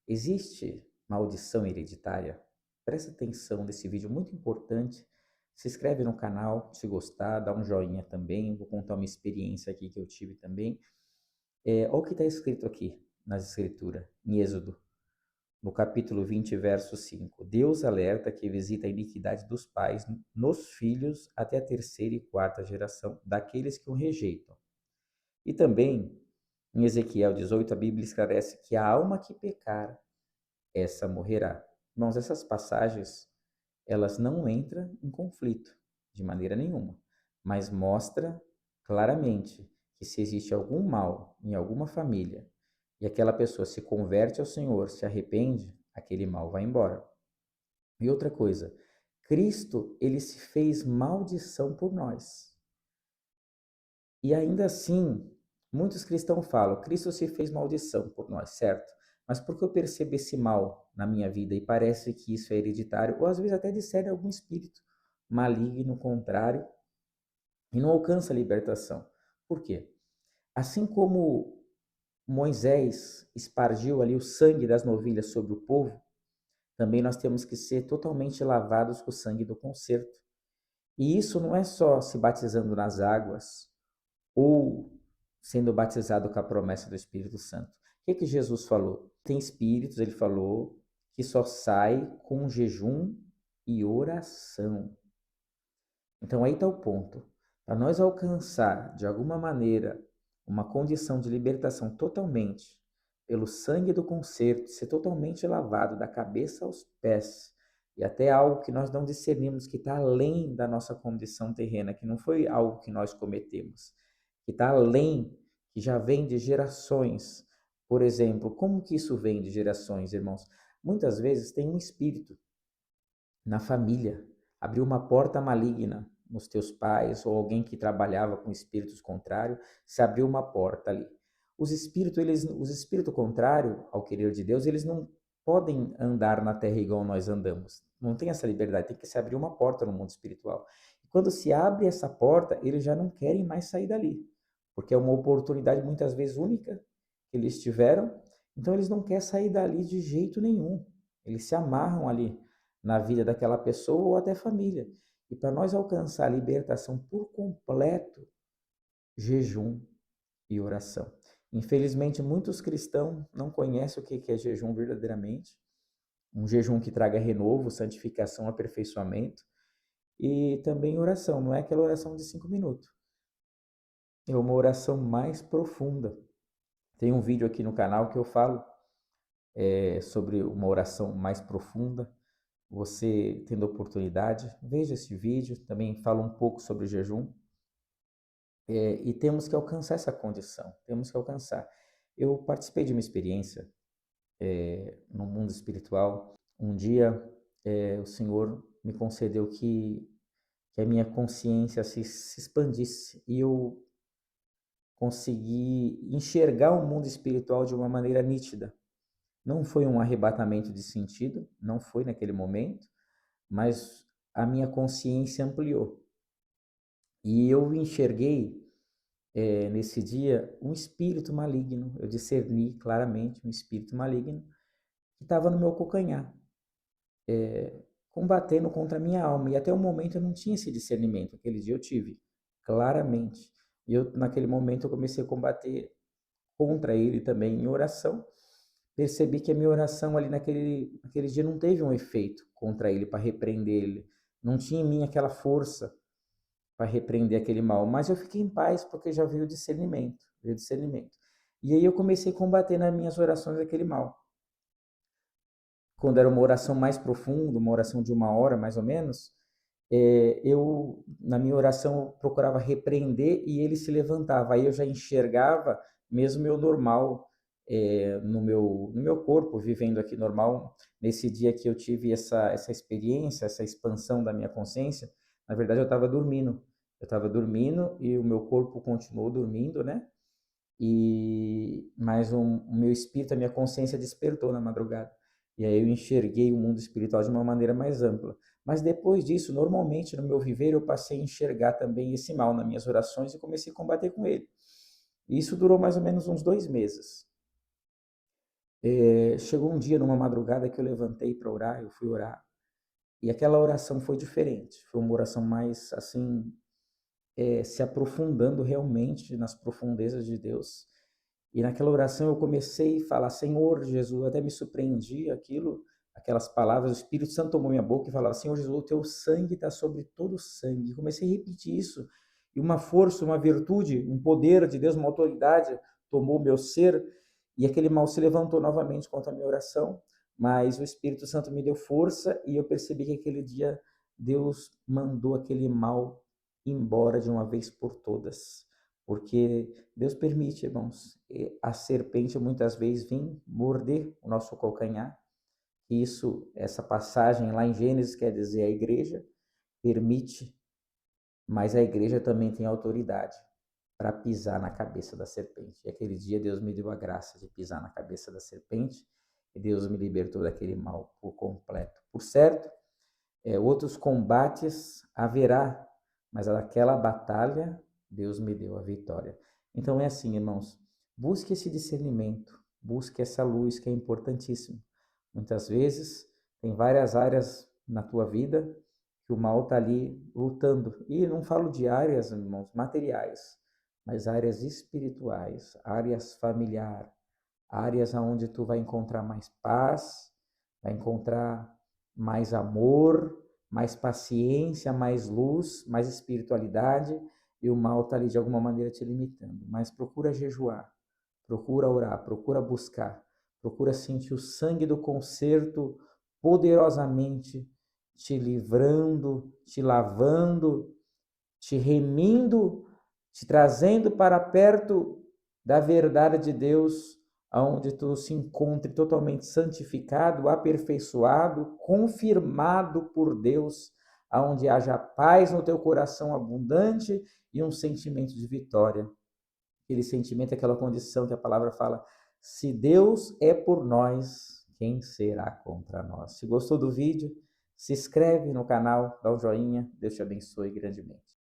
Existe maldição hereditária? Presta atenção nesse vídeo muito importante. Se inscreve no canal se gostar, dá um joinha também. Vou contar uma experiência aqui que eu tive também. Olha o que está escrito aqui nas escrituras, em Êxodo, no capítulo 20, verso 5. Deus alerta que visita a iniquidade dos pais nos filhos até a terceira e quarta geração daqueles que o rejeitam. E também, em Ezequiel 18, a Bíblia esclarece que a alma que pecar, essa morrerá. Irmãos, essas passagens, elas não entram em conflito de maneira nenhuma, mas mostra claramente que se existe algum mal em alguma família e aquela pessoa se converte ao Senhor, se arrepende, aquele mal vai embora. E outra coisa, Cristo, ele se fez maldição por nós. E ainda assim, muitos cristãos falam, Cristo se fez maldição por nós, certo? Mas porque eu percebo esse mal na minha vida e parece que isso é hereditário, ou às vezes até discerne algum espírito maligno, contrário, e não alcança a libertação. Por quê? Assim como Moisés espargiu ali o sangue das novilhas sobre o povo, também nós temos que ser totalmente lavados com o sangue do concerto. E isso não é só se batizando nas águas, ou sendo batizado com a promessa do Espírito Santo. O que Jesus falou? Tem espíritos, ele falou, que só sai com jejum e oração. Então aí está o ponto. Para nós alcançar, de alguma maneira, uma condição de libertação totalmente, pelo sangue do concerto, ser totalmente lavado da cabeça aos pés, e até algo que nós não discernimos, que está além da nossa condição terrena, que não foi algo que nós cometemos, que está além, que já vem de gerações. Por exemplo, como que isso vem de gerações, irmãos? Muitas vezes tem um espírito na família, abriu uma porta maligna nos teus pais ou alguém que trabalhava com espíritos contrários, se abriu uma porta ali. Os espíritos contrários ao querer de Deus, eles não podem andar na terra igual nós andamos. Não tem essa liberdade, tem que se abrir uma porta no mundo espiritual. E quando se abre essa porta, eles já não querem mais sair dali, porque é uma oportunidade muitas vezes única que eles tiveram, então eles não querem sair dali de jeito nenhum. Eles se amarram ali na vida daquela pessoa ou até família. E para nós alcançar a libertação por completo, jejum e oração. Infelizmente, muitos cristãos não conhecem o que é jejum verdadeiramente. Um jejum que traga renovo, santificação, aperfeiçoamento. E também oração, não é aquela oração de 5 minutos. É uma oração mais profunda. Tem um vídeo aqui no canal que eu falo sobre uma oração mais profunda. Você tendo oportunidade, veja esse vídeo, também fala um pouco sobre o jejum, e temos que alcançar essa condição, temos que alcançar. Eu participei de uma experiência no mundo espiritual. Um dia o Senhor me concedeu que a minha consciência se expandisse e eu consegui enxergar o mundo espiritual de uma maneira nítida. Não foi um arrebatamento de sentido, não foi naquele momento, mas a minha consciência ampliou. E eu enxerguei nesse dia um espírito maligno, eu discerni claramente um espírito maligno que estava no meu calcanhar, combatendo contra a minha alma. E até o momento eu não tinha esse discernimento, aquele dia eu tive, claramente. E eu, naquele momento eu comecei a combater contra ele também em oração. Percebi que a minha oração ali naquele dia não teve um efeito contra ele, para repreender ele. Não tinha em mim aquela força para repreender aquele mal, mas eu fiquei em paz porque já veio o discernimento, veio o discernimento. E aí eu comecei a combater nas minhas orações aquele mal. Quando era uma oração mais profunda, uma oração de 1 hora mais ou menos, eu na minha oração eu procurava repreender e ele se levantava. Aí eu já enxergava mesmo meu normal no meu corpo, vivendo aqui normal. Nesse dia que eu tive essa experiência, essa expansão da minha consciência, na verdade eu estava dormindo. Eu estava dormindo e o meu corpo continuou dormindo, né? Mas o meu espírito, a minha consciência despertou na madrugada. E aí eu enxerguei o mundo espiritual de uma maneira mais ampla. Mas depois disso, normalmente no meu viver, eu passei a enxergar também esse mal nas minhas orações e comecei a combater com ele. E isso durou mais ou menos uns 2 meses. Chegou um dia, numa madrugada, que eu levantei para orar, eu fui orar, e aquela oração foi diferente, foi uma oração mais, assim, se aprofundando realmente nas profundezas de Deus. E naquela oração eu comecei a falar, Senhor Jesus, eu até me surpreendi aquilo, aquelas palavras, o Espírito Santo tomou minha boca e falava, Senhor Jesus, o teu sangue está sobre todo o sangue. E comecei a repetir isso, e uma força, uma virtude, um poder de Deus, uma autoridade tomou meu ser, e aquele mal se levantou novamente contra a minha oração, mas o Espírito Santo me deu força, e eu percebi que aquele dia Deus mandou aquele mal embora de uma vez por todas. Porque Deus permite, irmãos, a serpente muitas vezes vem morder o nosso calcanhar. Isso, essa passagem lá em Gênesis quer dizer a igreja permite, mas a igreja também tem autoridade para pisar na cabeça da serpente. E aquele dia Deus me deu a graça de pisar na cabeça da serpente e Deus me libertou daquele mal por completo. Por certo, outros combates haverá, mas aquela batalha, Deus me deu a vitória. Então é assim, irmãos, busque esse discernimento, busque essa luz que é importantíssimo. Muitas vezes tem várias áreas na tua vida que o mal está ali lutando. E não falo de áreas, irmãos, materiais, mas áreas espirituais, áreas familiares, áreas onde tu vai encontrar mais paz, vai encontrar mais amor, mais paciência, mais luz, mais espiritualidade, e o mal está ali de alguma maneira te limitando. Mas procura jejuar, procura orar, procura buscar, procura sentir o sangue do concerto poderosamente te livrando, te lavando, te remindo, te trazendo para perto da verdade de Deus, aonde tu se encontre totalmente santificado, aperfeiçoado, confirmado por Deus, aonde haja paz no teu coração abundante e um sentimento de vitória. Aquele sentimento, aquela condição que a palavra fala, se Deus é por nós, quem será contra nós? Se gostou do vídeo, se inscreve no canal, dá um joinha, Deus te abençoe grandemente.